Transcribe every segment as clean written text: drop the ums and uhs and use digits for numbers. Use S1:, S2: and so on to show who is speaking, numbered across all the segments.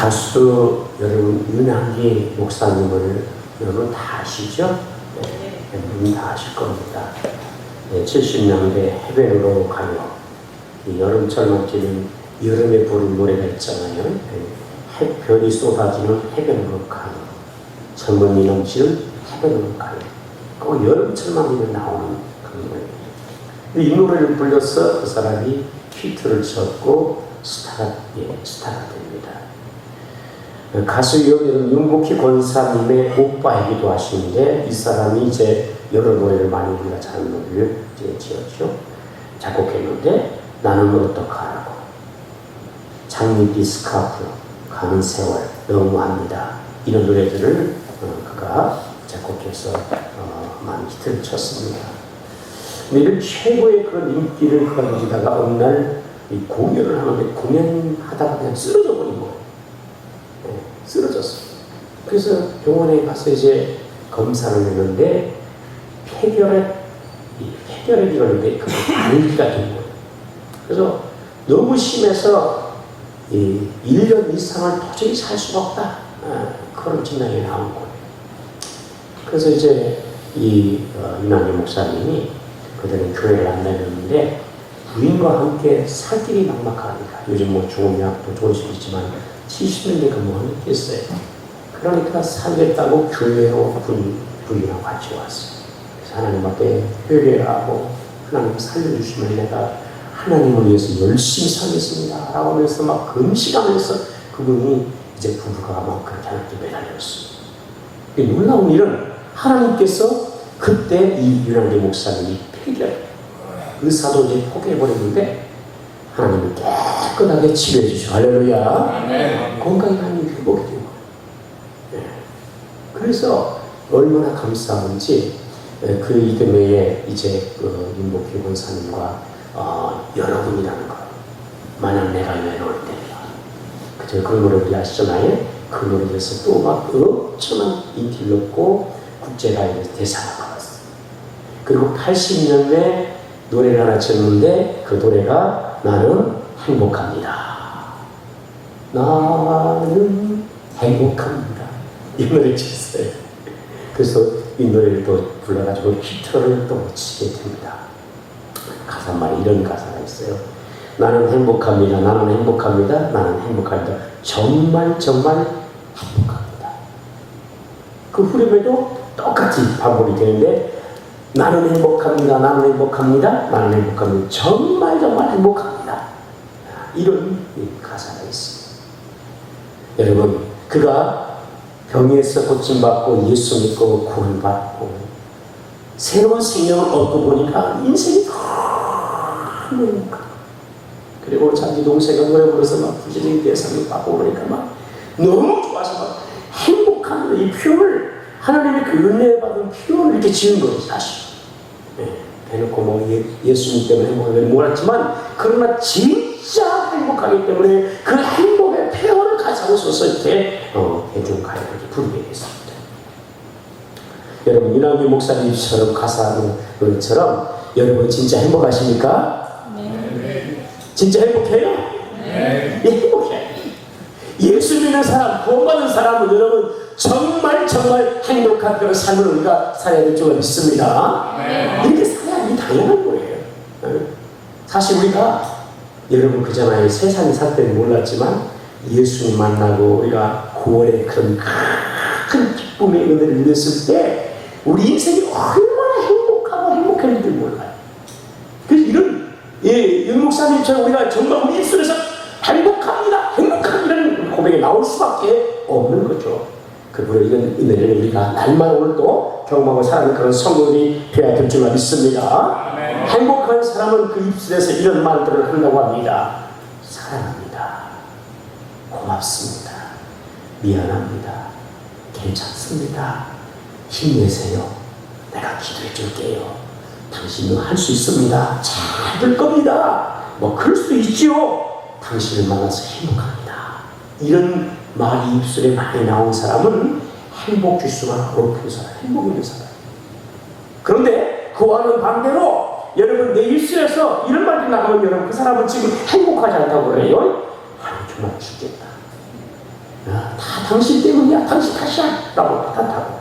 S1: 가수 여러분 윤한기 목사님을 여러분 다 아시죠? 네, 여러분 다 아실 겁니다. 네, 70년대 해변으로 가요. 이 여름철 맞기는 여름에 부른 노래가 있잖아요. 네, 별이 쏟아지는 해변으로 가요. 젊은이 넘치는 해변으로 가요. 꼭 여름철만 되면 나오는 그런 노래예요. 이 노래를 불러서 그 사람이 히트를 쳤고 스타가 됩니다. 가수요 윤복희 권사님의 오빠이기도 하시는데 이 사람이 이제 여러 노래를 많이 우리가 잘하는 노래를 이제 지었죠. 작곡했는데 나는 어떡하라고, 장미비 스카프, 가는 세월, 너무합니다, 이런 노래들을 그가 작곡해서 많이 히트를 쳤습니다. 근데 이런 최고의 그런 인기를 그가 누리다가 어느 날 공연을 하는데 공연하다가 그냥 쓰러져 버린 거예요. 네, 쓰러졌어요. 그래서 병원에 가서 이제 검사를 했는데 폐결핵이 걸렸는데 그게 말기가 된 거예요. 그래서 너무 심해서 1년 이상을 도저히 살 수가 없다, 그런 진단이 나온 거예요. 그래서 이제 윤한기 목사님이 그들은 교회를 안 다녔는데 부인과 함께 살 길이 막막하니까, 요즘 뭐 좋은 약도 좋은 수 있지만 70년대 근무하는 게 있어요. 그러니까 살겠다고 교회로 부인하고 같이 왔어요. 그래서 하나님 앞에 회개하고 하나님 살려주시면 내가 하나님을 위해서 열심히 살겠습니다 라고 하면서 막 금식하면서 그분이 이제 부부가 막 그렇게 하나님께 매달렸어요. 놀라운 일은 하나님께서 그때 이 윤한기 목사님이 의사도 이제 포기해버렸는데 하나님이 깨끗하게 치료해 주시고, 할렐루야, 건강이 하나님이 회복이 된 거예요. 네. 그래서 얼마나 감사한지 그 이듬해에 이제 윤복희 권사님과 여러분이라는 거, 만약 내가 외로울 때면, 그 노래 우리 아시잖아요. 그 노래에서 또 막 엄청난 인기를 얻고 국제가요 대상을 받았어요. 그리고 80년대 노래를 하나 쳤는데 그 노래가 나는 행복합니다. 나는 행복합니다. 이 노래를 쳤어요. 그래서 이 노래를 또 불러가지고 히트를 또 치게 됩니다. 가사말에 이런 가사가 있어요. 나는 행복합니다. 나는 행복합니다. 나는 행복합니다. 정말 정말 행복합니다. 그 후렴에도 똑같이 반복이 되는데 나는 행복합니다. 나는 행복합니다. 나는 행복합니다. 정말 정말 행복합니다. 이런 가사가 있습니다. 여러분, 그가 병에서 고침받고 예수 믿고 구원받고 새로운 생명을 얻고 보니까 인생이 너무 행복하고, 그리고 자기 동생과 노래 부르면서 막 부지런히 대상을 받고 그러니까 막 너무 좋아서 막 행복한 이 표현을, 하나님의 그 은혜 받은 표현을 이렇게 지은 거예요. 사실 대놓고 뭐 예수님 때문에 행복하게 몰랐지만 그러나 진짜 행복하기 때문에 그 행복의 표현을 가져오셔서 이렇게 해준 가요를 부르게 됐습니다. 여러분, 윤한기 목사님처럼 가사처럼 여러분 진짜 행복하십니까? 네. 진짜 행복해요? 네. 예, 행복해요. 예수 믿는 사람, 구원받은 사람은 여러분 정말 정말 행복한 그런 삶을 우리가 살아야 될 줄 믿습니다. 네. 이렇게 살아야 당연한 거예요. 사실 우리가 여러분 그잖아요. 세상에 살 때는 몰랐지만 예수님 만나고 우리가 구원의 큰 기쁨의 은혜를 누렸을 때 우리 인생이 얼마나 행복하고 행복했는지 몰라요. 그래서 이런 목사님처럼 우리가 정말 우리 입술에서 행복합니다, 행복합니다는 고백이 나올 수밖에 없는 거죠. 그분의 이런 은혜를 우리가 날마다 오늘 또 경험하고 살아가는 그런 성도들이 되어야 될 줄 믿습니다. 아멘. 행복한 사람은 그 입술에서 이런 말들을 한다고 합니다. 사랑합니다. 고맙습니다. 미안합니다. 괜찮습니다. 힘내세요. 내가 기도해 줄게요. 당신도 할 수 있습니다. 잘 될 겁니다. 뭐 그럴 수도 있지요. 당신을 만나서 행복합니다. 이런 말이 입술에 많이 나온 사람은 행복 지수가 높은 사람, 행복 있는 사람. 그런데 그와는 반대로 여러분 내 입술에서 이런 말이 나가면 여러분 그 사람은 지금 행복하지 않다고 그래요. 정말 죽겠다. 당신 때문이야. 당신 탓이야. 라고 탓하고.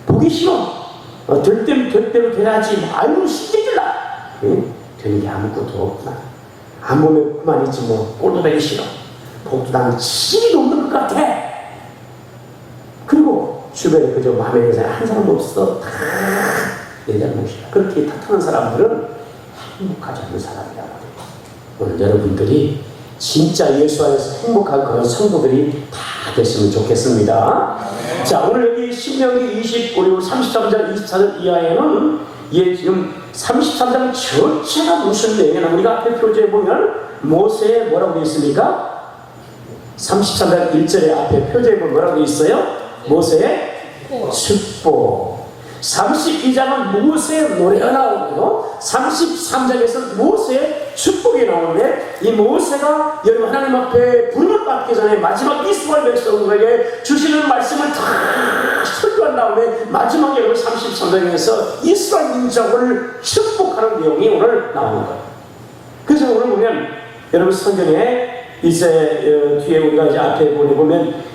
S1: 보기 싫어. 될 대로 되라지. 아유, 신경질나. 응? 되는 게 아무것도 없구나. 안 보면 그만이지 뭐. 꼴도 보기 싫어. 복도 나는 질도 없는 것 같아. 그리고 주변에 그저 마음에 드는 사람 한 사람도 없어. 다 내 잘못이야. 그렇게 탓하는 사람들은 행복하지 않는 사람이라고 해요. 오늘 여러분들이 진짜 예수 안에서 행복한 그런 성도들이 다 됐으면 좋겠습니다. 네. 자, 오늘 여기 신명기 29, 33장 24절 이하에는 지금 33장 전체가 무슨 내용이냐, 우리가 앞에 표지에 보면 모세의 뭐라고 되어 있습니까? 33장 1절에 앞에 표지에 보면 뭐라고 되어 있어요? 모세의 축복. 32장은 모세의 노래가 나오고요. 33장에서 모세의 축복이 나오는데, 이 모세가 여러분 하나님 앞에 부름을 받기 전에 마지막 이스라엘 백성들에게 주시는 말씀을 다 설교한 다음에 마지막에 여러분 33장에서 이스라엘 민족을 축복하는 내용이 오늘 나오는 거예요. 그래서 오늘 보면 여러분 성경에 이제 뒤에 우리가 이제 앞에 보면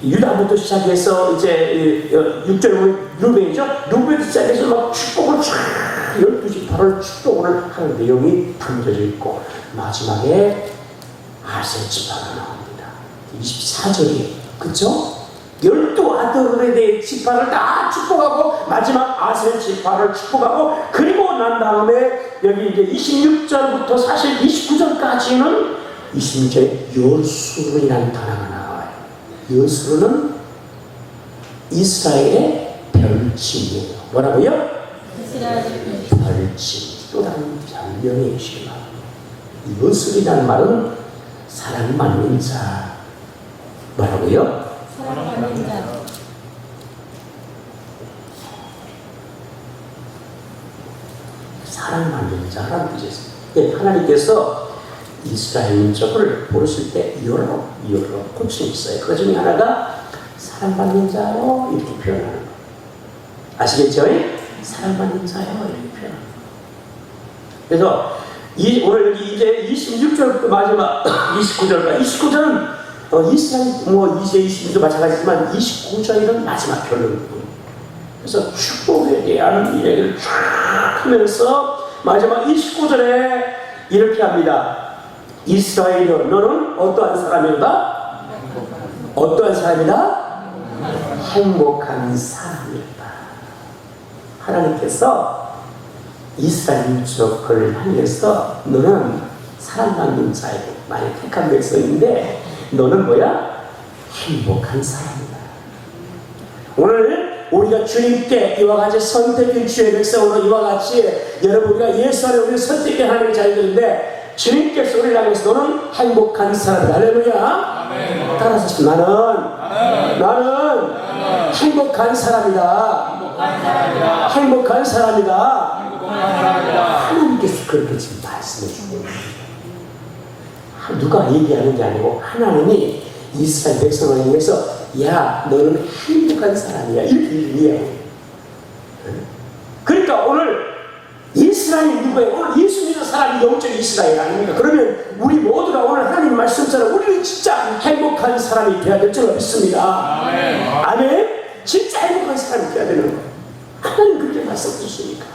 S1: 유다부터 시작해서 이제 6절에 보면 루벤이죠. 루벤부터 시작해서 막 축복을 쫙 12지파를 축복을 하는 내용이 담겨져 있고, 마지막에 아셀 지파가 나옵니다. 24절이에요. 그쵸? 12아들에 대해 지파를 다 축복하고 마지막 아셀 지파를 축복하고, 그리고 난 다음에 여기 이제 26절부터 사실 29절까지는 26절에 요수르라는 단어가 나와요. 요수르는 이스라엘의 별칭이에요. 뭐라고요? 별칭. 또 다른 별명이에요. 요수르라는 말은 사랑받는 자. 뭐라고요? 사랑받는 자. 사랑받는 자라는 뜻이에요. 하나님께서 이스라엘 민족을 부르실 때 여러 호칭이 있어요. 그 중에 하나가 사랑받는 자요 이렇게 표현하는 거예요. 아시겠죠? 사랑받는 자요 이렇게 표현하는 거예요. 그래서 오늘 여기 이제 26절부터 마지막 29절은 이스라엘 이제 26절 마찬가지지만 29절은 마지막 결론이에요. 그래서 축복에 대한 이야기를 쫙 하면서 마지막 29절에 이렇게 합니다. 이스라엘이여, 너는 어떠한 사람이다? 어떠한 사람이다? 행복한 사람이다. 하나님께서 이스라엘 민족을 향해서 너는 사랑받는 자이고 많이 택한 백성인데 너는 뭐야? 행복한 사람이다. 오늘 우리가 주님께 이와 같이 선택된 주의 백성으로 이와 같이 여러분 우리가 예수 안에 우리를 선택된 하나님의 자녀들인데, 주님께서 우리를 향해서 너는 행복한 사람이다. 할렐루야. 따라서 나는 행복한 사람이다. 행복한 사람이다. 하나님께서 그렇게 지금 말씀해 주고, 누가 얘기하는 게 아니고 하나님이 이스라엘 백성을 향해서 야, 너는 행복한 사람이야, 이렇게 얘기해요. 그러니까 오늘 이스라엘이 누구예요? 오늘 예수 믿는 사람이 영적 이스라엘 아닙니까? 그러면 우리 모두가 오늘 하나님 말씀처럼 우리는 진짜 행복한 사람이 되어야 될 줄 믿습니다. 아멘. 진짜 행복한 사람이 되어야 되는 거예요. 하나님 그렇게 말씀하셨으니까.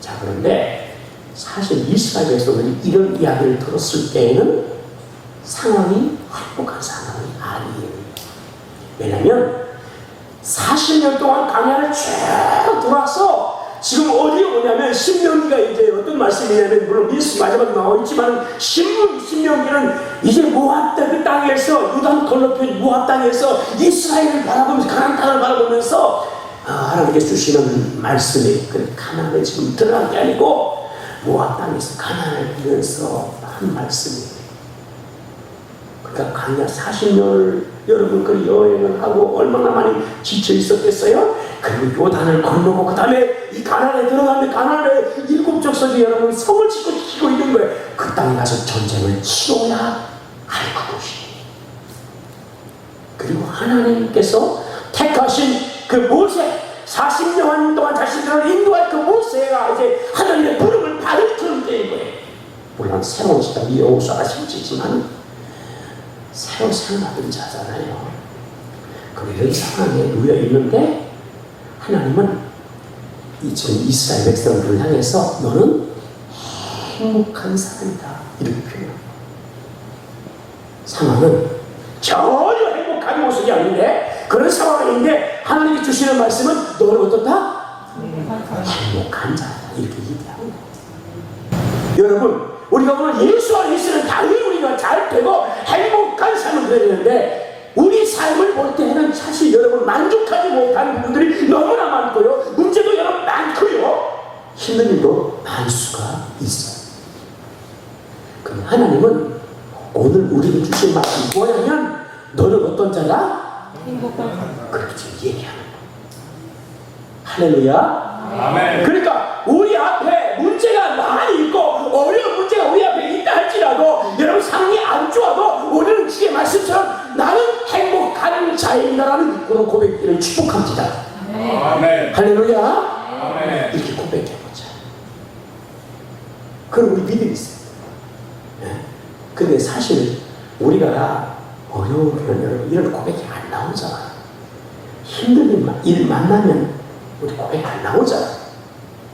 S1: 자, 그런데 사실 이스라엘 백성들이 이런 이야기를 들었을 때에는 상황이 행복한 상황이 아니에요. 왜냐하면 40년 동안 광야를 쭉 돌아서 지금 어디에 오냐면, 신명기가 이제 어떤 말씀이냐면, 물론 예수 마지막에 나와 있지만 신명기는 이제 모압 그 땅에서, 요단 건너편 모압 땅에서 이스라엘을 바라보면서, 가나안 땅을 바라보면서 하나님께서 주시는 말씀이 가나안에 지금 들어간 게 아니고 모압 땅에서 가나안을 보면서 한 말씀이에요. 그러니까 광야 40년을 여러분 그 여행을 하고 얼마나 많이 지쳐 있었겠어요? 그리고 요단을 건너고 그 다음에 이 가나안에 들어가는데 가나안에 7족속이 여러분 성을 지키고 있는 거예요. 그 땅에 가서 전쟁을 치러야 할 그곳이에요. 그리고 하나님께서 택하신 그 모세, 40년 동안 자신들을 인도할 그 모세가 이제 하나님의 부름을 받을 그런 때인 거예요. 물론 새로운 시대 여호수아가 실제지만 새로 생각하던 자잖아요. 그런 상황에 놓여 있는데 하나님은 지금 이스라엘 백성들을 향해서 너는 행복한 사람이다 이렇게 표현합니다. 상황은 전혀 행복한 모습이 아닌데 그런 상황인데 하나님이 주시는 말씀은 너는 어떻다? 행복한 자다 이렇게 얘기합니다. 여러분 우리가 오늘 예수 안에 있으면 당연히 우리가 잘 되고 행복한 삶을 누려야 되는데 우리 삶을 볼 때는 사실 여러분 만족하지 못하는 부분들이 너무나 많고요. 문제도 여러분 많고요. 힘든 일도 많을 수가 있어요. 그럼 하나님은 오늘 우리에게 주신 말씀이 뭐냐면 너는 어떤 자다?
S2: 행복한 자다.
S1: 그렇게 지금 얘기하는 거예요. 할렐루야.
S2: 아멘.
S1: 그러니까 우리 앞에 문제가 많이 있고 어려운 문제가 우리 앞에 있다 할지라도 여러분 상황이 안 좋아도 우리는 주의 말씀처럼 나는 행복한 자입니다라는 그런 고백들을 축복합니다.
S2: 아멘.
S1: 할렐루야.
S2: 아멘.
S1: 이렇게 고백해보자. 그럼 우리 믿음이 있어요. 근데 사실 우리가 어려우면 여러분 이런 고백이 안 나오잖아요. 힘든 일 만나면 우리 고백 안 나오잖아.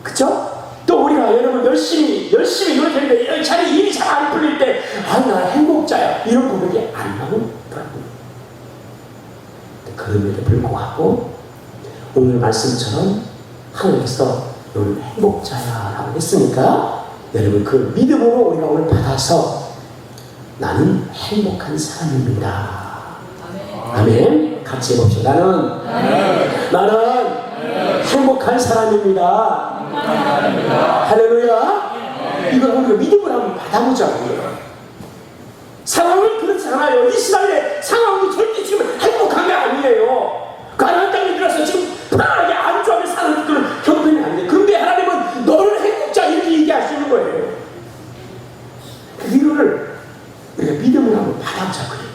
S1: 그쵸? 또 우리가 여러분 열심히 노력했는데 자기 일이 잘 안 풀릴 때 나 행복자야 이런 고백이 안 나오더라고요. 그럼에도 불구하고 오늘 말씀처럼 하나님께서 너는 행복자야 라고 했으니까 여러분 그 믿음으로 우리가 오늘 받아서 나는 행복한 사람입니다. 아멘. 같이 해봅시다. 나는 행복한 사람입니다. 할렐루야. 이걸 우리가 믿음으로 한번 받아보자고요. 상황은 그렇지 않아요. 이스라엘의 상황이 절대 지금 행복한 게 아니에요. 가나안 땅에 들어서 지금 편안하게 안주하며 사는 것들은 형편이 안 돼. 그런데 하나님은 너를 행복자 이렇게 얘기하시는 거예요. 그 위로를 우리가 믿음으로 한번 받아보자고요.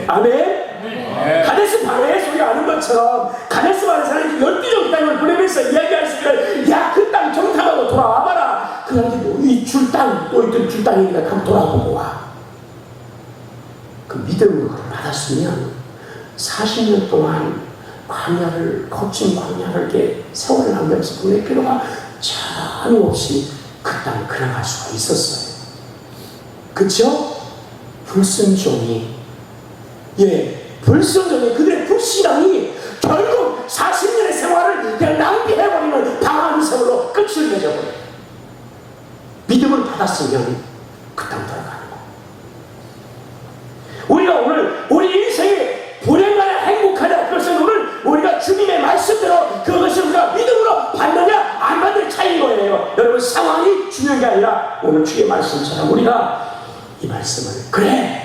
S1: 아멘. 가데스 바네에 소리 아는 것처럼 가데스 바네 사람이 12종 땅을 보내면서 이야기하시기를 야 그 땅 정탐하고 돌아와봐라. 그 사람들이 이 줄 땅 또 있던 줄 땅이니까 한번 돌아보고 와. 그 믿음으로 받았으면 40년 동안 광야를 거친 광야를 이렇게 세월을 남기면서 보낼 필요가 전혀 없이 그 땅을 걸어갈 수가 있었어요. 그쵸? 불순종이 불순종이 그들의 불신앙이 결국 40년의 생활을 그냥 낭비해버리는 방황의 세월로 끝을 맺어버려요. 믿음을 받았으면 그 땅 돌아가는 거. 우리가 오늘 우리 인생에 불행하냐 행복하냐 그것은 오늘 우리가 주님의 말씀대로 그것을 우리가 믿음으로 받느냐 안 받는 차이인 거예요. 여러분 상황이 중요한 게 아니라 오늘 주의 말씀처럼 우리가 이 말씀을 그래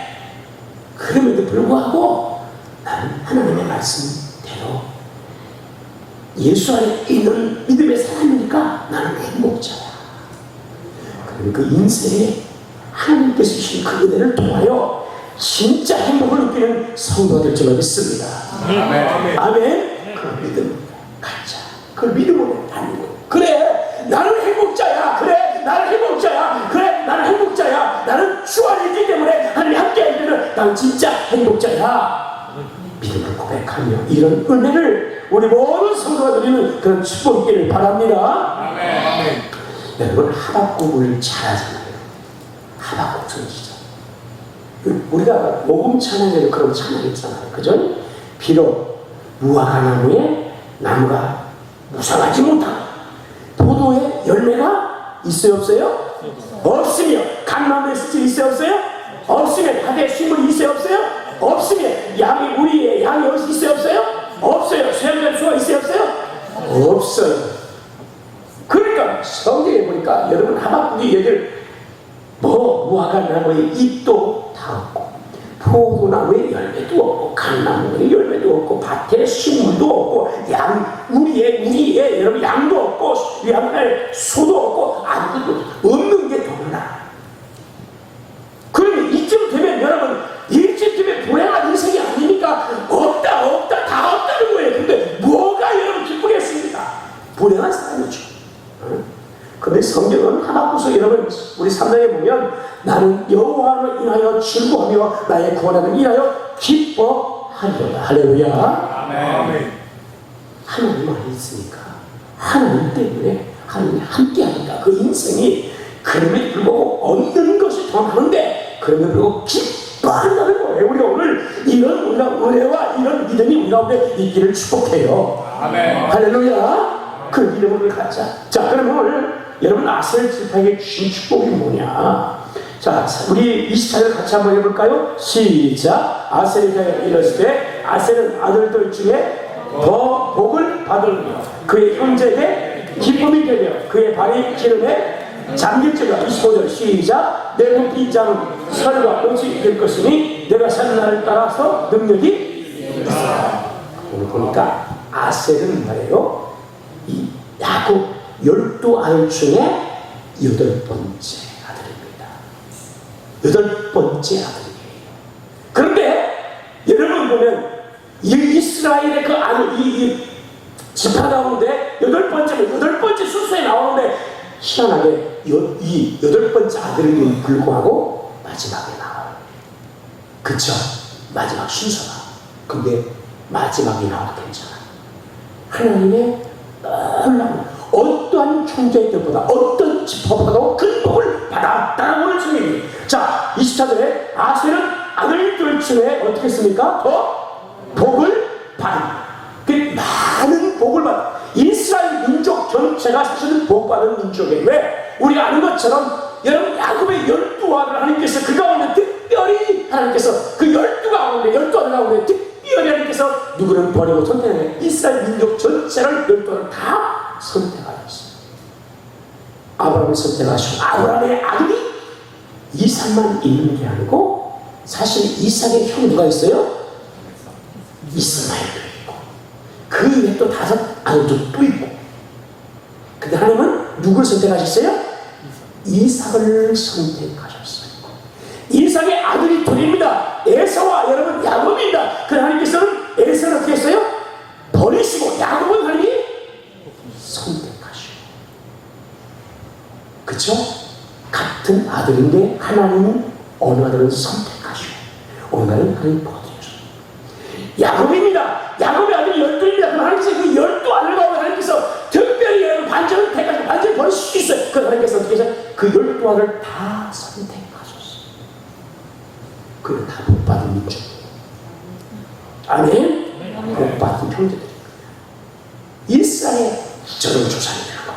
S1: 그럼에도 불구하고 나는 하나님의 말씀대로 예수 안에 있는 믿음의 사람이니까 나는 행복자야. 그리고 그 인생에 하나님께서 주신 그 은혜를 통하여 진짜 행복을 느끼는 성도가 될 줄 믿습니다.
S2: 아멘.
S1: 아멘. 그 믿음 갖자. 그 믿음으로 다니고 그래 나는 행복자야. 그래 나는 행복자야. 그래 나는 행복자야. 나는 주 안에 있기 때문에 하나님 함께 하기를 나는 진짜 행복자야. 믿음을 고백하며 이런 은혜를 우리 모든 성도가 누리는 그런 축복이기를 바랍니다.
S2: 아멘.
S1: 여러분 하박국을 잘 하잖아요. 하박국 전지죠. 우리가 모금 찬양에도 그런 찬양이 있잖아요. 그죠? 비록 무화과 나무에 나무가 무성하지 못하고 포도에 열매가 있어요 없어요? 없으며 감나무에 숯이 있어요 없어요? 없으며 바다에 식물이 있어요 없어요? 없으며 우리의 양이 있어요 없어요? 없어요. 수양된 수가 있어요 없어요? 없어요. 그러니까 성경에 보니까 여러분 하박국이 얘기를 무화과 나무의 잎도 다 없고 포도나무의 열매도 없고 감나무의 열매도 없고 밭에 식물도 없고 우리의 여러분 양도 없고 양의 소도 없고 아무것도 없는 게 더구나. 그러면 이쯤 되면 여러분 이쯤 되면 불행한 인생이 아니니까 없다 다 없다는 거예요. 근데 뭐가 여러분 기쁘겠습니까? 불행한 사람이죠. 근데 성경은 하박국서 여러분 우리 3장에 보면 나는 여호와를 인하여 즐거워하며 나의 구원함을 인하여 기뻐하리라 할렐루야.
S2: 아멘.
S1: 하나님 안에 있으니까, 하나님 때문에 하나님 함께 하니까 그 인생이 그럼에도 불구하고 얻는 것이 더 많은데 그럼에도 불구하고 기뻐한다는 거예요. 우리가 오늘 이런 우리가 은혜와 이런 믿음이 우리 가운데 있기를 축복해요.
S2: 아멘.
S1: 할렐루야. 그 이름을 갖자. 자, 그러면 오늘 여러분 아셀 지파에게 주신 축복이 뭐냐? 자, 우리 24절 같이 한번 해볼까요? 시작. 아셀이 이랬을 때 아셀은 아들들 중에 더 복을 받으며 그의 형제에게 기쁨이 되며 그의 발이 기름에 잠길지라. 25절 시작. 내 높이 자는 설과 꽃이 될 것이니 내가 사는 날을 따라서 능력이 있어. 오늘 보니까 아셀은 말이에요, 이 야곱 12아들 중에 8번째 아들입니다. 8번째 아들이에요. 그런데 여러분 보면 이 이스라엘의 그 아들, 이 지파 가운데 8번째 순서에 나오는데 희한하게 이 8번째 아들임에도 불구하고 마지막에 나와요. 그쵸? 마지막 순서가. 근데 마지막에 나와도 괜찮아요. 하나님의 놀라운 어떠한 형제들보다 어떤 지파보다도 큰 복을 받았다는 오늘 주님. 자, 24절에 아셀은 아들들 중에 어떻게 했습니까? 더 복을 받은. 그 많은 복을 받은 이스라엘 민족 전체가 사실은 복받은 민족이에요. 왜? 우리가 아는 것처럼 여러분 야곱의 12아들 하나님께서 그 가운데 특별히 하나님께서 그 12아들 가운데 특별히 하나님께서 누구를 버리고 선택하는 이스라엘 민족 전체를 12아들을 다 선택하셨어요. 아브라함을 선택하시고 아브라함의 아들이 이삭만 있는 게 아니고 사실 이삭의 형 누가 있어요? 이스마엘도 있고 그 위에 또 5 아들도 또 있고. 근데 하나님은 누구를 선택하셨어요? 이삭을 선택하셨어요. 이삭의 아들이 둘입니다. 에서와 여러분 야곱입니다. 그 하나님께서는 에서를 어떻게 했어요? 버리시고 야곱은 하나님이 선택하시고. 그쵸? 같은 아들인데 하나님은 어느 아들은 선택하시고 어느 아들은 하나님 버리셨어요. 야곱입니다. 야곱의 아들이 12입니다. 그럼 하나님께서 그 12아들 가운데 하나님께서 특별히 여러분 반절을 택하시고 반절을 버릴 수 있어요. 그 하나님께서 어떻게 해서 그 12아들을 다 선택하셨어요. 그걸 다 복받은 민족이에요. 아멘? 복받은 형제들입니다. 이스라엘 저런 조상이라고.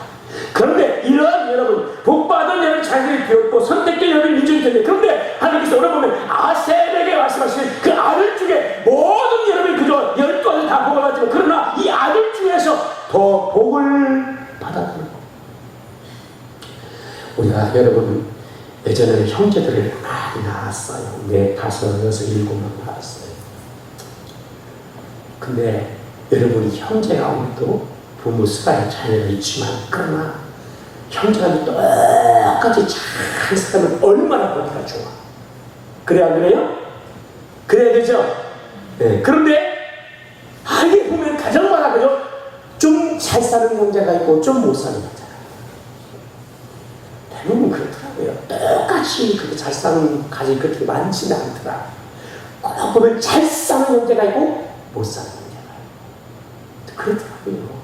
S1: 그런데 이러한 여러분 복받은 여러분 자녀들이 되었고 선택된 여러분 민족이 되는데, 그런데 하나님께서 오늘 보면 아셀에게 말씀하시는 그 아들 중에 모든 여러분이 그저 12아들 다 복을 받지만 그러나 이 아들 중에서 더 복을 받았다는 거. 우리가 여러분 예전에 형제들을 많이 낳았어요. 4, 5, 6, 7명 낳았어요. 근데 여러분이 형제 가운데도 부모 스가의 자녀가 있지만 그러나 형제가 똑같이 잘 살면 얼마나 보기가 좋아. 그래 안 그래요? 그래야 되죠? 네. 그런데 이게 보면 가정마다 그죠? 좀 잘 사는 형제가 있고 좀 못 사는 형제가 있고 대부분 그렇더라고요. 똑같이 그렇게 잘 사는 가족이 그렇게 많지는 않더라. 꼭 보면 잘 사는 형제가 있고 못 사는 형제가 있고 그렇더라고요.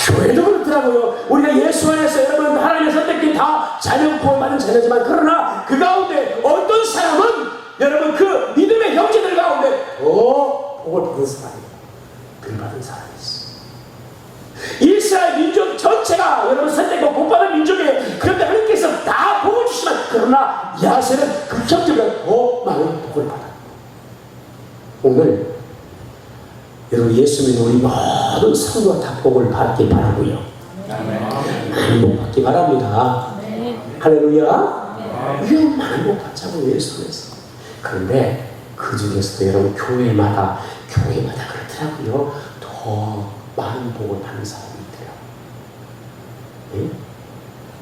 S1: 교회도 그렇더라고요. 우리가 예수 안에서 여러분 하나님의 선택된 다 자녀 구원받은 자녀지만 그러나 그 가운데 어떤 사람은 여러분 그 믿음의 형제들 가운데 더 복을 받은 사람이 글 받은 사람이 있어요. 이스라엘 민족 전체가 여러분 선택과 복받은 민족이에요. 그런데 하나님께서 다 복을 주시면 그러나 야셀은 그 형제보다 더 많은 복을 받아요. 오늘 여러분 예수 믿는 우리 모든 성도가 다 복을 받기 바라고요. 많은 복 받기 바랍니다. 할렐루야. 이런 많은 복 받자고 예수 믿어서. 그런데 그 중에서도 여러분 교회마다 그렇더라고요. 더 많은 복을 받는 사람이 있더라고요. 네?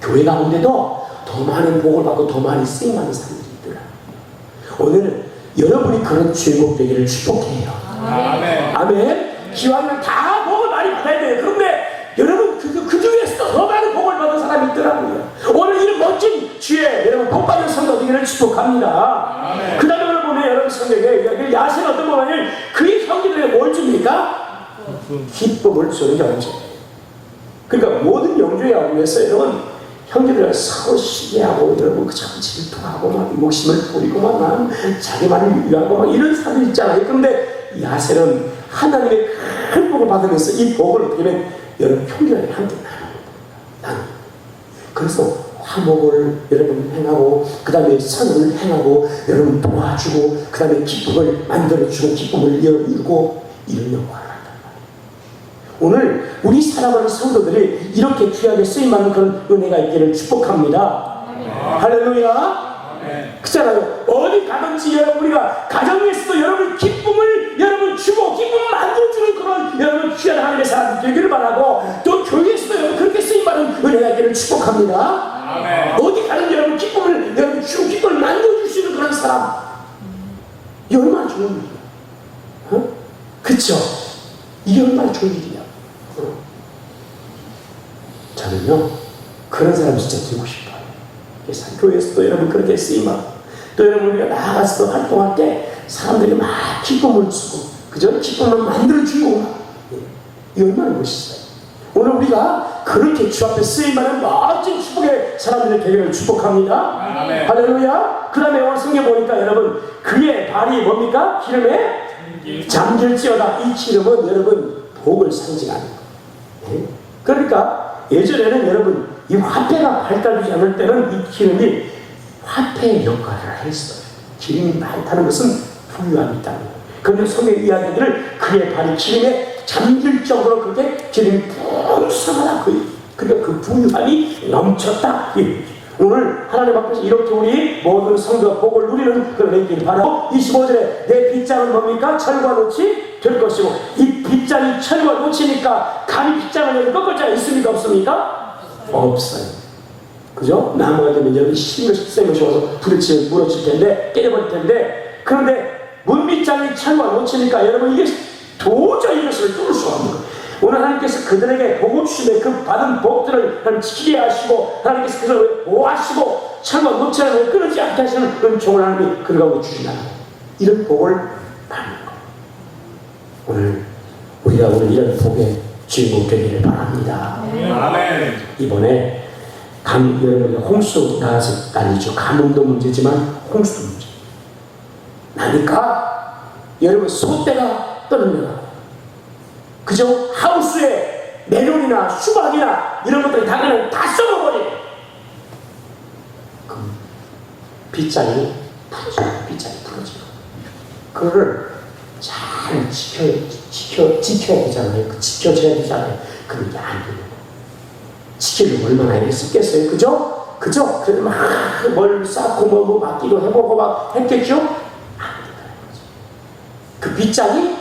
S1: 교회 가운데도 더 많은 복을 받고 더 많이 쓰임하는 사람들이 있더라고요. 오늘 여러분이 그런 주인공 되기를 축복해요.
S2: 아멘.
S1: 아멘. 기왕이면 다 복을 많이 받아야 돼요. 그런데 여러분 그 중에서도 더 많은 복을 받은 사람이 있더라고요. 오늘 이런 멋진 주에 여러분 복 받는 성도 되기를 축복합니다. 그 다음에 오늘 보면 여러분 성경에 야셀 어떤 보면 그의 무엇입니까? 기쁨을 주는 영주. 그러니까 모든 영주에 위해서 여러분 형제들 서로 시기하고 여러분 그저 질투하고 막 욕심을 부리고 막 자기만을 위하고 막 이런 사람들 있잖아요. 그런데 야셀은 하나님의 큰 복을 받으면서 이 복을 어떻게 하면 여러분 형제들이 함께 나누는. 그래서 화목을 여러분 행하고 그 다음에 선을 행하고 여러분 도와주고 그 다음에 기쁨을 만들어주고 기쁨을 이루고 이런 영광을 한단 말이에요. 오늘 우리 사랑하는 성도들이 이렇게 귀하게 쓰임받는 그런 은혜가 있기를 축복합니다. 할렐루야. 그렇잖아요. 어디 가든지 여러분 우리가 가정에서도 여러분 기쁨을 여러분 주고 기쁨을 만들어주는 그런 여러분 귀한 하나님의 사람 되기를 바라고 또 교회에서도 여러분 그렇게 쓰임받는 은혜가 있기를 축복합니다. 아멘. 어디 가든지 여러분 기쁨을 여러분 주고 기쁨을 만들어줄 수 있는 그런 사람 이 얼마나 좋은 일이야. 어? 그쵸? 이게 얼마나 좋은 일이야. 저는요 그런 사람 진짜 되고 싶어요. 그래서 교회에서도 여러분 그렇게 쓰임하고 또 여러분 우리가 나아가서도 활동할 때 사람들이 막 기쁨을 주고 그저 기쁨을 만들어주고 이 얼마나 멋있어요. 오늘 우리가 그렇게 주 앞에 쓰임받는 멋진 축복의 사람들의 되기를 축복합니다. 아멘. 할렐루야. 그 다음에 오늘 성경 보니까 여러분 그의 발이 뭡니까? 기름에 잠길지어다. 이 기름은 여러분 복을 상징하는 거예요. 그러니까 예전에는 여러분 이 화폐가 발달되지 않을 때는 이 기름이 화폐의 역할을 했어요. 기름이 많다는 것은 부유함이 있다는 거예요. 그런데 성경 이야기들을 그의 발이 기름에 잠길 정도로 그렇게 기름이 풍성하다. 그러니까 그 부유함이 넘쳤다. 오늘 하나님 앞에서 이렇게 우리 모든 성도가 복을 누리는 그런 애기를 바라고 25절에 내 빗장은 뭡니까? 철과 노치 될 것이고 이 빗장이 철과 노치니까 감히 빗장을 꺾을 자가 있습니까? 없습니까? 없어요. 그죠? 나무가 되면 여기 신 것이 센 것이 와서 부딪히면 무너질 텐데 깨져버릴 텐데 그런데 문빗장이 철과 노치니까 여러분 이게 도저히 이것을 뚫을 수가 없는 거예요. 오늘 하나님께서 그들에게 복을 주시되 그 받은 복들을 하나님 지키게 하시고 하나님께서 그들을 보호하시고 철과 노치를 끊지 않게 하시는 은총을 하나님이 그 가운데 주신다는 거예요. 이런 복을 받는 거예요. 오늘 우리가 오늘 이런 복의 주인공 되기를 바랍니다. 아멘. 이번에 여러분 홍수 나서 난리죠. 가뭄도 문제지만 홍수도 문제. 나니까 여러분 소떼가 떠납니다. 그죠? 하우스에 메론이나 수박이나 이런 것들이 다 그냥 다 썩어버려요. 그럼 빗장이 부러지고 그거를 잘 지켜야 되잖아요. 지켜줘야 되잖아요. 그런 게 안 되는 거예요. 지키려고 얼마나 했겠어요? 그죠? 그래서 뭘 쌓고 뭐 막기도 해보고 막 했겠죠? 안 된다는 거죠. 그 빗장이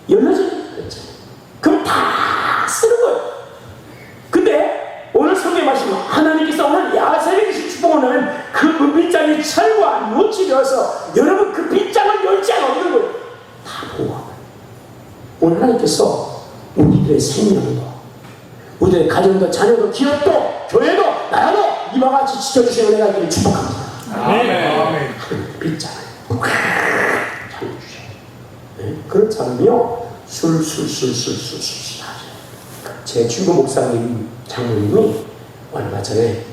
S1: 열려져요. 그럼 다 쓰는 거예요. 근데 오늘 성경에 말씀 하나님께서 오늘 야셀에게 주신 축복을 하면 그 빗장이 철과 노치 되어서 여러분 그 빗장을 열지 않는 거예요. 다 보호하고 오늘 하나님께서 우리들의 생명도 우리들의 가정도 자녀도 기업도 교회도 나라도 이와 같이 지켜주시는 은혜가 있기를 축복합니다. 아멘. 빗장을 잘 주셔요. 그런 사람이요 술술술술술술 하죠. 제 친구 목사님 장모님이 얼마 전에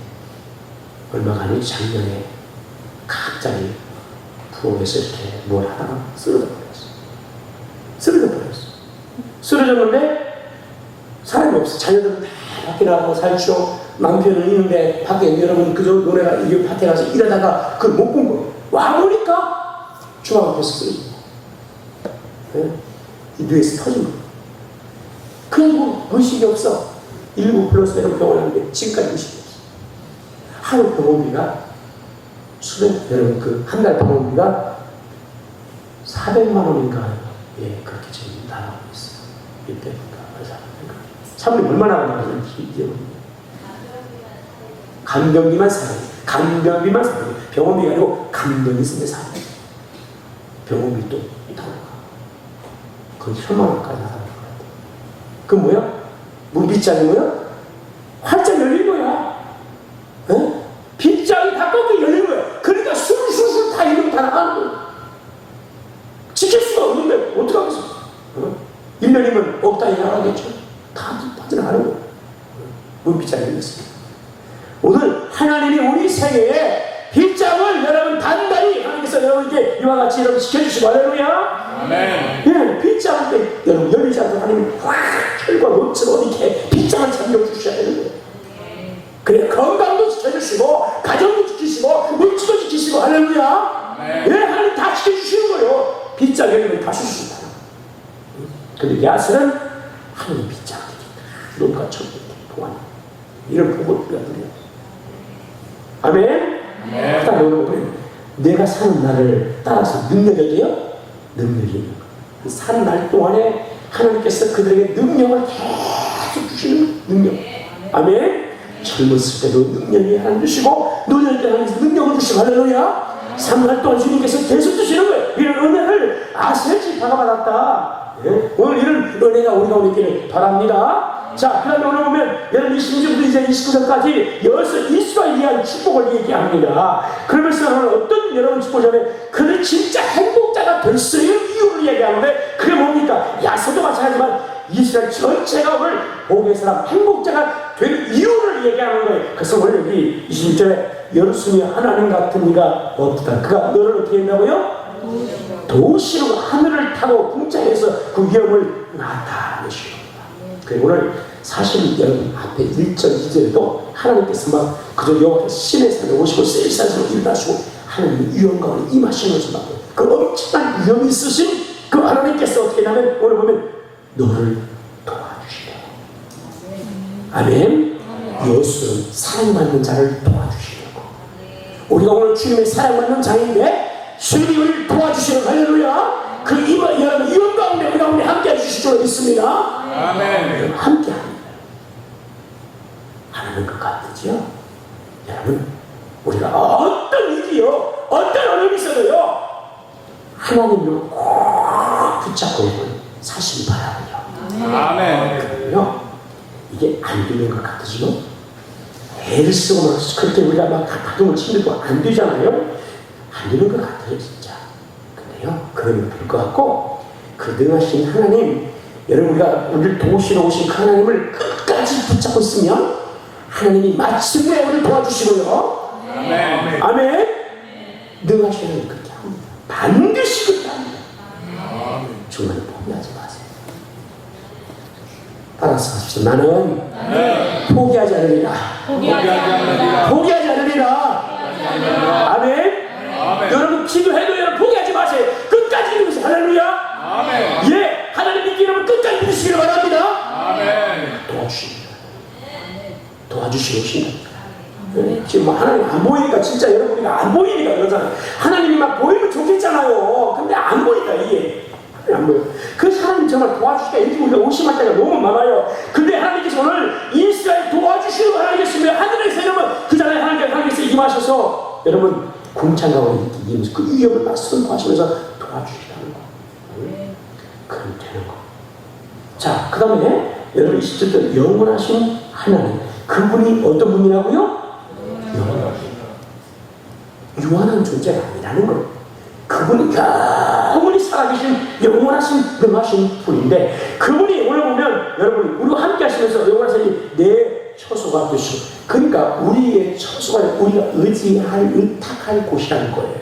S1: 작년에 갑자기 부엌에서 이렇게 뭘 하다가 쓰러졌는데 사람이 없어. 자녀들은 다 밖에 나가고 살죠. 남편은 있는데 밖에 여러분 그저 노래가 이 밭에 가서 일하다가 그걸 못 본 거예요. 와보니까 주방 앞에서 쓰러진 거예요. 이 뇌에서 터진 거예요. 그래가지고 의식이 없어. 19 플러스 여러분 병원 하는데 지금까지 의식이 없어. 하루 병원비가 여러분 그 한 달 병원비가 400만 원인가 그렇게 지금 나가고 있어요. 이때니까 사람이 얼마나 나가는지 간병비만 400. 병원비가 아니고 간병이 있으면 400. 병원비 또 거의 1000만 원까지 나가는 것 같아요. 그 뭐야? 문빗장이 뭐야? 활짝 열린 거야. 빗장이 다 꺾여 열린 거야. 그러니까 술술술 다 이러면 다 나가는 거야. 지킬 수가 없는데 어떡하겠어? 1년에 빠져나가겠죠. 다 빠져나가는 거예요. 문빗장이 있습니다. 오늘 하나님이 우리 생애에 빗장을 여러분 단단히 하나님께서 여러분에게 이와 같이 여러분 지켜주시고 할렐루야.
S2: 아멘.
S1: 예, 빗장할 때 여러분 열리지 않고 하나님이 확 혈과 멋진 어디 이렇게 빗장을 잠겨주셔야 되는 거예요. 그래 건강도 지켜주시고 가정도 지키시고 물질도 지키시고 할렐루야. 예, 하나님 다 지켜주시는 거예요. 빗장 열리면 다 주신다. 근데 야설은 하나님 빗장 눈과 천국 보안 이런 복을 우리가 누려요. 아멘. 그다음에 오늘 내가 사는 날을 따라서 능력이 돼요. 능력이 있는 거. 사는 날 동안에 하나님께서 그들에게 능력을 계속 주시는 능력. 아멘. 젊었을 때도 능력이 하나님 주시고 노년일 때 하나님께서 능력을 주시고 할렐루야. 3날 동안 주님께서 계속 주시는 거예요. 이런 은혜를 아셔야지 받아받았다. 예? 오늘 이런 은혜가 우리 가운데 있기를 바랍니다. 자, 그 다음에 오늘 보면 여러분 26부터 이제 29절까지 여기서 이스라엘에 대한 축복을 얘기합니다. 그러면서 오늘 어떤 여러분 축복이냐면 그는 진짜 행복자가 될 수 있는 이유를 얘기하는데 그게 뭡니까? 야서도 마찬가지지만 이스라엘 전체가 오늘 복의 사람 행복자가 될 이유를 얘기하는 거예요. 그래서 오늘 여기 26절에 여루수미 하나님 같은 이가 없다. 그가 너를 어떻게 했나고요? 도시로 하늘을 타고 궁창에서 그 위험을 나타내시옵니다. 오늘 사실 여러분 앞에 1절 2절에도 하나님께서 막 그저 여호와께서 신의 산에 오시고 세일산으로 일어나시고 하나님의 위험 가운데 임하시는 것을 막고 그 엄청난 위험이 있으신 그 하나님께서 어떻게 하냐면 오늘 보면 너를 도와주시다. 아멘. 여호수는 사랑받는 자를 도와주시려고 우리가 오늘 주님의 사랑받는 자인데 주님이 우리를 도와주시는 할렐루야. 그 여러분 위험 가운데 우리 가운데 함께 해주실 줄 믿습니다.
S2: 아멘.
S1: 함께 하는 것 같으죠? 여러분 우리가 어떤 위기요 어떤 어려움이 있어도요 하나님으로 꼭 붙잡고 있는 사실 바라보요.
S2: 아멘.
S1: 그러면요 이게 안 되는 것 같으시고 애를 쓰고 막 그렇게 우리가 막 가슴을 치밀고 안 되잖아요. 안 되는 것 같아요 진짜. 근데요 그러면 될 것 같고 그 능하신 하나님 여러분 우리가 우리를 도우시러 오신 그 하나님을 끝까지 붙잡고 있으면 하나님이 마침내 우리를 도와주시고요.
S2: 아멘.
S1: 아멘. 능하신 하나님 그렇게 합니다. 반드시 그렇게 합니다. 중간에 포기하지 마세요. 따라서 하십시오. 나는 포기하지 않으리라. 포기하지 않으리라. 아멘. 여러분 기도해도 여러분 포기하지 마세요. 끝까지 믿으세요. 할렐루야.
S2: 아멘.
S1: 예, 하나님 믿기 여러분 끝까지 믿으시기를 바랍니다.
S2: 아멘.
S1: 도와주십니다. 도와주시고 오신답니다. 네? 지금 뭐 하나님 안 보이니까 진짜 여러분 우리가 안 보이니까 그러잖아요. 하나님이 막 보이면 좋겠잖아요. 근데 안 보니까 이게 안 보여. 그래서 하나님 정말 도와주시니까 이렇게 우리가 의심할 때가 너무 많아요. 근데 하나님께서 오늘 이스라엘 도와주시는 하나님께서 하늘에서 여러분 그 자리에 하나님께서 임하셔서 여러분 궁창가와 이렇게 임하셔서 그 위협을 막 선포하시면서 도와주시다는 거. 그럼 되는 거. 자, 그 다음에 여러분 20절 영원하신 하나님 그분이 어떤 분이라고요? 유한한 존재가 아니라는 거예요. 그분이 영원히 살아계신 영원하신 능하신 분인데 그분이 오늘 보면 여러분 우리와 함께 하시면서 영원하신 내 처소가 되시고 그러니까 우리의 처소가 우리가 의탁할 곳이라는 거예요.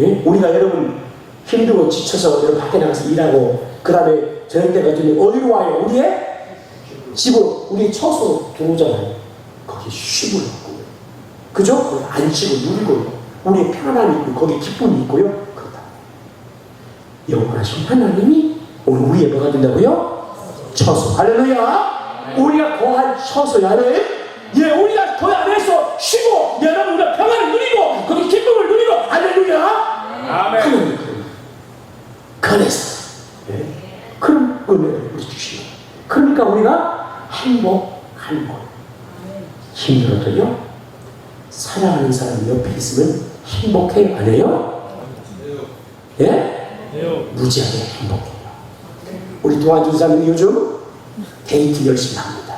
S1: 예? 우리가 여러분 힘들고 지쳐서 여러분 밖에 나가서 일하고 그 다음에 저녁 때 같은 어디로 와요? 우리의 집으로 우리의 처소로 들어오잖아요. 거기 쉼을 얻고요. 그죠? 거기 앉히고 누리고요. 우리의 편안함이 있고 거기에 기쁨이 있고요. 그렇다. 영원하신 하나님이 오늘 우리의 뭐가 된다고요? 처소. 할렐루야. 우리가 거할 처소야. 하나님. 예, 우리가 그 안에서 쉬고 여러분 우리가 평안을 누리고 거기 기쁨을 누리고 할렐루야.
S2: 아멘.
S1: 그래서 예, 그런 은혜를 우리 주시고 그러니까 우리가 행복한 것. 힘들어도요 사랑하는 사람 옆에 있으면 행복해요? 안 해요? 예? 무지하게 행복해요. 우리 도와준 사람이 요즘 데이트 열심히 합니다.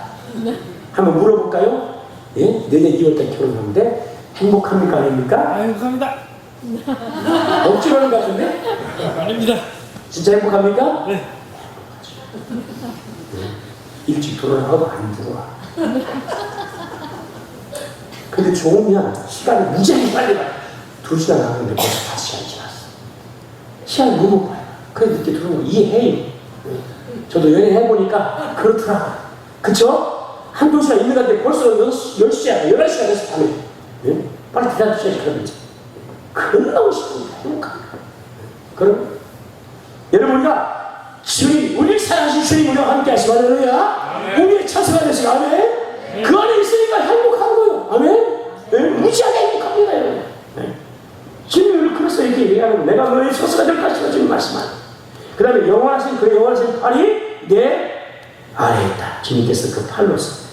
S1: 한번 물어볼까요? 예? 내년 2월달 결혼하는데 행복합니까? 아닙니까?
S3: 행복합니다.
S1: 억지로 하는 것 같은데?
S3: 아닙니다.
S1: 진짜 행복합니까?
S3: 네.
S1: 일찍 들어오라고 안 들어와. 근데 좋으면 시간이 무지하게 빨리 가. 2시간 하는데 벌써 5시간이 지났어. 시간이 너무 빨리 가. 그래 늦게 들어오는 거 이해해요. 저도 연애해보니까 그렇더라. 그쵸? 한두 시간 있는 건데 벌써 10시야, 11시가 돼서 밤에. 예? 빨리 대답해야지, 그러면. 끝나고 싶습니다. 행복합니다. 그럼, 여러분, 우리가 주님, 우리를 사랑하신 주님, 우리와 함께 하시고, 할렐루야. 우리의 처소가 되시고, 아멘. 그 안에 있으니까 행복한 거예요. 아멘. 네? 무지하게 행복합니다, 여러분. 네? 주님이 그래서 이렇게 얘기하는 거예요. 내가 너의 처소가 될 것이다, 주님 말씀하는. 그 다음에 영원하신 그 영원하신 팔이 내 안에 있다. 주님께서 그 팔로서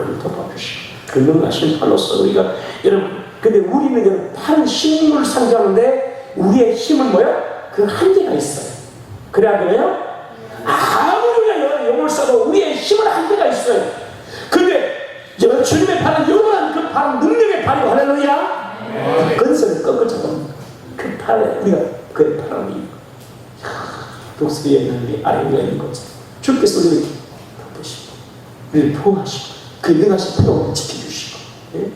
S1: 우리 덮어주시고 그 능하신 팔로서 우리가 여러분 근데 우리는 여러분 팔은 힘을 상징하는데 우리의 힘은 뭐예요? 그 한계가 있어요. 그래야 그래요? 아무리 우리가 영을 써도 우리의 힘은 한계가 있어요. 근데 주님의 팔은 영원한 그 팔은 능력의 팔이고 할렐루야. 근성을 꺾을 잡습니다. 그 팔에 우리가 그의 팔을 독수리에 있는 아래 위에 있는 것처럼 주께서 우리를 덮으시고 우리를 보호하시고 그 능하신 팔로 지켜주시고 예?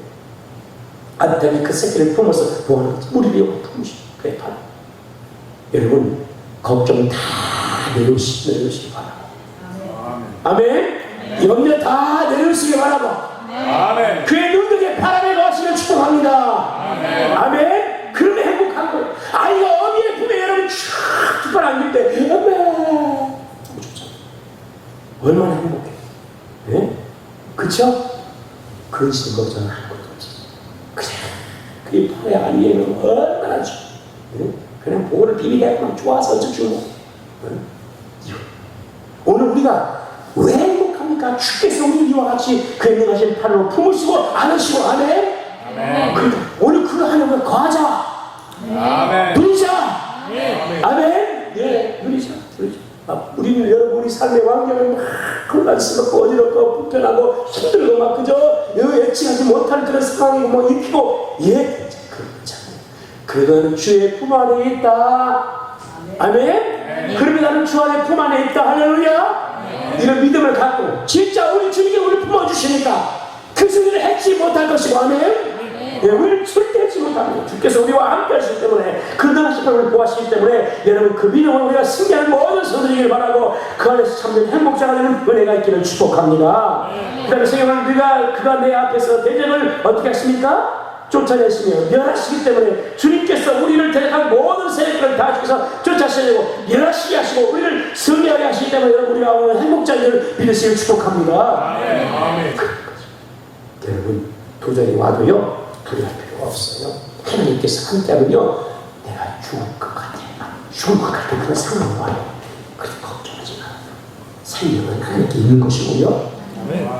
S1: 아담이 그 새끼를 품어서 보호하는 거죠. 우리를 영원 품으시고 그의 팔. 여러분 걱정 다 내려오시기 바라고. 아멘. 염려 다 내려오시기 바라고.
S2: 아멘.
S1: 그의 능력의 팔 안에 거하시길 축복합니다. 아멘. 그러면 행복한 거예요. 아이가 어미의 품에 여러분 쭉 뒷발 안길 때 엄마 얼마나 행복해. 네? 그쵸? 그 증거자는 아무것도 없어요. 그냥 그의 팔의 안위에는 얼마나 좋아. 네? 그냥 보고를 비비대고 좋아서 어쩌 주는 거예요. 네? 오늘 우리가 왜 행복합니까? 주께서 우리와 같이 그 행동하신 팔로 품으시고 안으시고 아멘. 그러니까 오늘 그거 하려면 거하자.
S2: 아멘.
S1: 누리자. 아멘. 예, 누리자. 우리는 여러분 우리 삶의 환경은 막 혼란스럽고 어지럽고 불편하고 힘들고 막 그저 예측하지 못할 그런 상황이고 뭐 일으키고 예, 그렇잖아요. 그건 주의 품 안에 있다. 아멘. 그러면 나는 주 안에 품 안에 있다. 할렐루야. 이런 믿음을 갖고 진짜 우리 주님이 우리를 품어주시니까 그 소리를 해치 못할 것이고 아멘. 예, 우리를 절대 해치 못합니다. 주께서 우리와 함께 하시기 때문에 그 능하신 팔을 보았시기 때문에 여러분 그 믿음을 우리가 승리하는 모든 선들이길 바라고 그 안에서 참된 행복자가 되는 은혜가 있기를 축복합니다. 그 다음에 성경은 그가 내 앞에서 대적을 어떻게 하십니까? 쫓아내시며 멸하시기 때문에 주님께서 우리를 대적한 모든 세력들을 다 주께서 쫓아내시고 멸하시게 하시고 우리를 승리하게 하시기 때문에 여러분 우리가 오늘 행복자를 믿으시길 축복합니다.
S2: 아멘.
S1: 여러분 도전이 와도요 두려울 필요가 없어요. 하나님께서 함께하면요 내가 죽을 것 같아 죽을 것 같은 그런 상황이 와요. 그래도 걱정하지 마. 생명은 하나님께 있는 것이고요.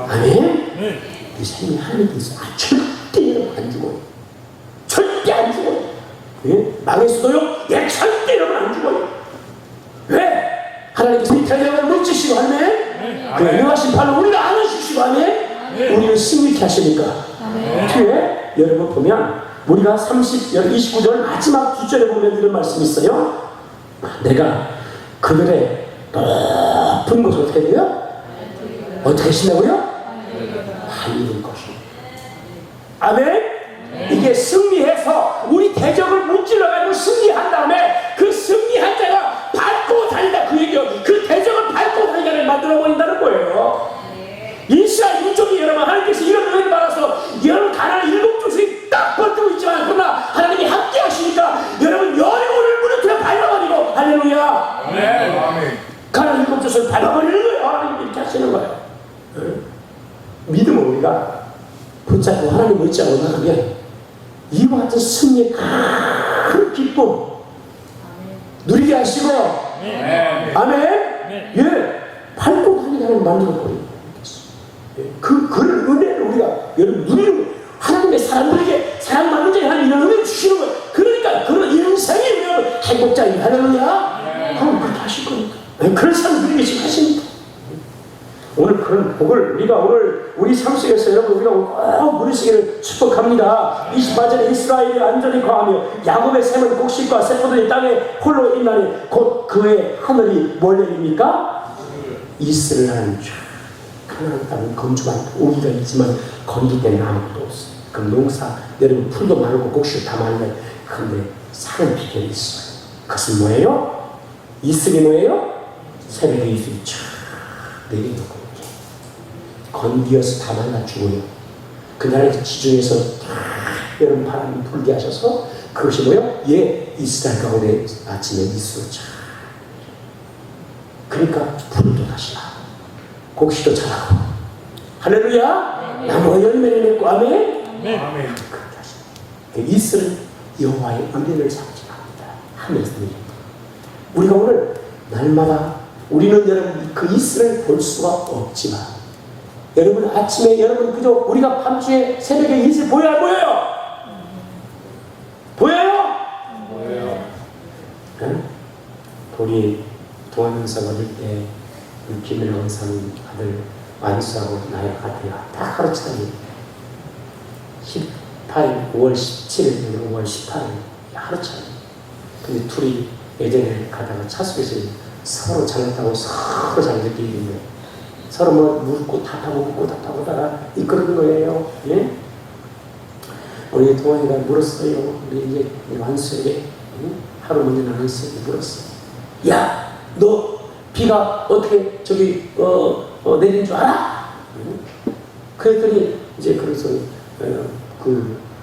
S1: 아멘. 이 생명이 하나님께 있어. 절대 여러분 안 죽어요. 절대 안 죽어요. 예? 망했어도요 예, 절대 여러분 안 죽어요. 왜? 하나님께서 이 대적을 묻히시고 아멘. 그 능하신 팔로 우리를 안아주시고 아멘. 우리를 승리케 하시니까 뒤에 여러분 보면 우리가 29절 마지막 뒷절에 보면 이런 말씀이 있어요. 내가 그들의 높은 곳을 어떻게 돼요? 어떻게 하신다고요? 하리는 것이. 아멘. 이게 승리해서 우리 대적을 문질러가지고 승리한 다음에 그 승리한 자가 밟고 다닌다 그 얘기요. 그 대적을 밟고 다니게 만들어버린다는 거예요. 이스라엘 민족이 여러분 하나님께서 이런 은혜를 받아서 여러분 가나안 7족속이 딱 버티고 있지만 그러나 하나님이 함께 하시니까 여러분 여리고를 무너뜨려 밟아버리고 할렐루야.
S2: 아멘.
S1: 가나안 7족속을 밟아버리는 거예요. 하나님이 이렇게 하시는 거예요. 믿음을 우리가 붙잡고 하나님 의지하고 나가면 이와 같은 승리의 큰 기쁨 누리게 하시고 아멘. 예, 밟고 다니게 하나님 만들어버리고 그런 은혜를 우리가 여러분 누리는 하나님의 사람들에게 사랑받는 자에 하나님 이런 은혜를 주시는 거예요. 그러니까 그런 인생이 여러분 행복자인 할렐루야. 하나님 그렇게 하실 거니까 그런 사람들이 지금 하시니까 오늘 그런 복을 우리가 오늘 우리 삶 속에서 여러분 우리가 꼭 누리시기를 축복합니다. 28절에 이스라엘이 안전히 거하며 야곱의 샘은 곡식과 세포들이 땅에 홀로 있나니 곧 그의 하늘이 뭘 내립니까? 이스를 하는 가나안 땅은 건조한 우리가 있지만 건기 때는 아무것도 없어요. 그럼 농사 여러분 풀도 많고 곡식도 다 많은데 근데 사는 비결이 있어요. 그것은 뭐예요? 이슬이 뭐예요? 새벽에 이슬이 쫙 내리는 거예요. 건기여서 다 말라 죽어요. 그날의 지중에서 여름 바람이 불게 하셔서 그것이 뭐예요? 이스라엘 가운데 아침에 이슬로 쫙. 그러니까 풀도 다시 나고 곡식도 자라고 할렐루야. 나무가 열매를 맺고 아멘.
S2: 아멘.
S1: 그렇게 하십니다. 이슬은 여호와의 은혜를 상징합니다. 하늘에서 내린 것. 우리가 오늘 날마다 우리는 여러분 그 이슬을 볼 수가 없지만 여러분 아침에 여러분 그저 우리가 밤중에 새벽에 이슬 보여요 안 보여요? 보여요?
S2: 보여요.
S1: 응? 우리 동안문사 어릴 때 우리 김일 원상 아들 완수하고 나이 같아요. 다 가르치다니 18일 5월 17일 5월 18일 하루 차이. 근데 둘이 예전에 가다가 차속에서 서로 잘났다고 서로 잘 느끼는데 서로 뭐 묻고 답하고 묻고 답하고 다가 이끌는 거예요. 예? 우리 동안이가 물었어요. 우리 이제 완수에게 하루 먼저 나는 수에게 물었어요. 야, 너 비가 어떻게 저기 내린 줄 알아? 그랬더니 이제 그래서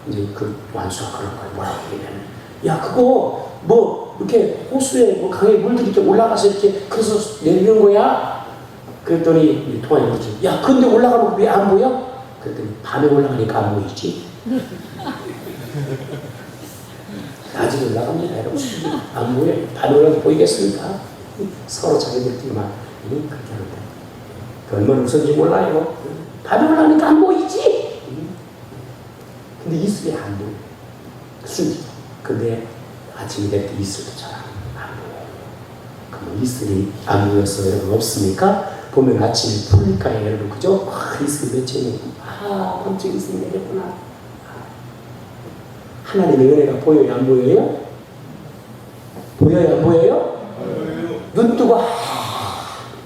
S1: 이제 그 완수가 그런 거예요. 뭐라고 얘기하면 야 그거 뭐 이렇게 호수에 뭐 강에 물들이 이렇게 올라가서 이렇게 그래서 내리는 거야? 그랬더니 통화에 그러죠. 야 근데 올라가면 왜 안 보여? 그랬더니 밤에 올라가니까 안 보이지. 낮에 올라갑니다. 여러분 안 보여요. 밤에 올라가면 보이겠습니까? 서로 자기들끼리만 그렇게 하는데 그 얼마나 무서운지 몰라요. 밤에 올라가니까 안 보이지. 근데 이슬이 안 보여요. 순지. 근데 아침이 될 때 이슬도 잘 안 보여요. 그럼 이슬이 안 보여서 여러분 없습니까? 보면 아침에 풀릴까요 여러분 그죠? 이슬이 맺혀있는 엄청 이슬이 내렸구나. 하나님의 은혜가 보여요 안 보여요? 보여요 안 보여요? 눈 뜨고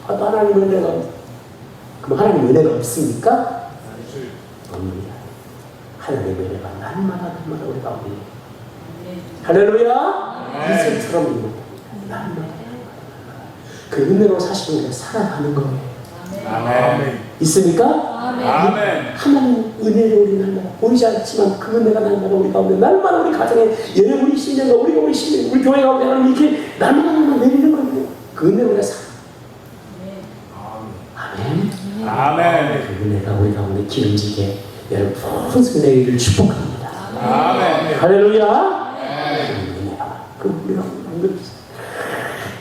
S1: 봐도 하나님의 은혜가 그럼 하나님의 은혜가 없습니까? 없습니다. 하나님의 은혜가 날마다 우리 가운데 할렐루야. 이슬처럼 이루어집니다. 날마다 그 은혜로 사실 우리가 살아가는 거예요.
S2: 아멘.
S1: 있습니까?
S2: 아멘.
S1: 하나님 은혜로 우리 날마다 보이지 않지만 그 은혜가 날마다 우리 가운데 날마다 우리 가정에 여러분이 신령과 우리가 우리 신령 우리 교회 가운데 하나님 이렇게 날마다 내리는 거예요. 그 은혜로 우리가 살아. 아멘.
S2: 아멘.
S1: 그 은혜가 우리 가운데 기름지게 여러분 풍성히 내리기를 축복합니다.
S2: 아멘.
S1: 할렐루야. 그 은혜가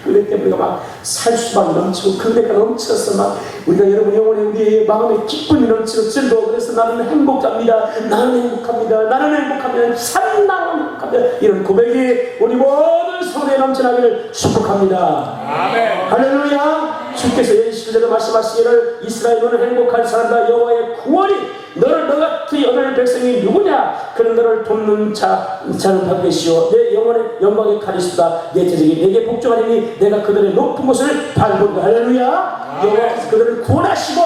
S1: 그래 때문에 우리가 막 살 수만 넘치고 그 은혜가 넘쳐서 막 우리가 여러분 영혼에 우리의 마음에 기쁨이 넘치고 즐거워. 그래서 나는 행복합니다. 나는 행복합니다. 나는 행복합니다. 참 나는 행복합니다. 이런 고백이 우리 모든 성도에 넘쳐나기를 축복합니다.
S2: 아멘.
S1: 할렐루야. 주께서 11절에 말씀하시기를 이스라엘 너는 행복한 사람다. 여호와의 구원이 너를 너 같이 얻을 백성이 누구냐? 그는 너를 돕는 자는 받으시오. 내 영혼의 영광의 카리스다. 내 재직이 내게 복종하리니 내가 그들의 높은 곳을 밟은다. 할렐루야. 여호와께서 그들을 구원하시고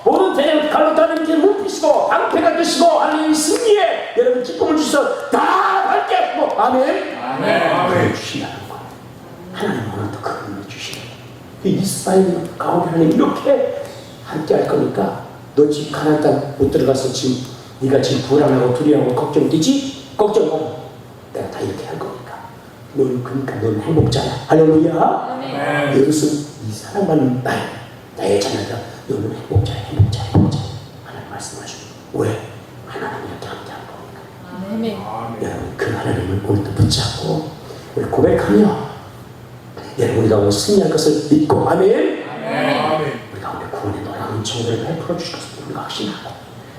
S1: 모든 대적을 갈로 따는 길을 물피시고 방패가 되시고 하나님의 승리에 여러분 기쁨을 주셔서 다 밝게 하시고 아멘.
S2: 아멘.
S1: 주신다는 거예요. 하나님 오늘도 그 은혜 주시네. 이스라엘 가운데 하나님 이렇게 함께 할 거니까 너 지금 가나안 땅 못 들어가서 지금 네가 지금 불안하고 두려워하고 걱정되지? 걱정 마. 내가 다 이렇게 할 거니까. 너는 그러니까 너는 행복자야. 할렐루야.
S2: 아멘.
S1: 이것은 이 사랑받는 나의 자녀다. 너는 행복자야. 하나님 말씀하시고 왜? 하나님이 이렇게 함께한 거니까. 여러분 그 하나님을 오늘도 붙잡고 우리 고백하며 여러분 우리가 오늘 승리할 것을 믿고 아멘. 우리가 오늘 구원의 놀라운 정보를 베풀어 주실 것을 우리가 확신하고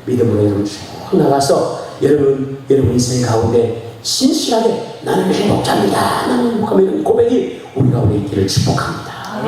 S1: 믿음으로 여러분 쭉 나가서 여러분 인생 가운데 신실하게 나는 행복자입니다. 나는 행복하면 고백이 우리 가운데 있기를 축복합니다.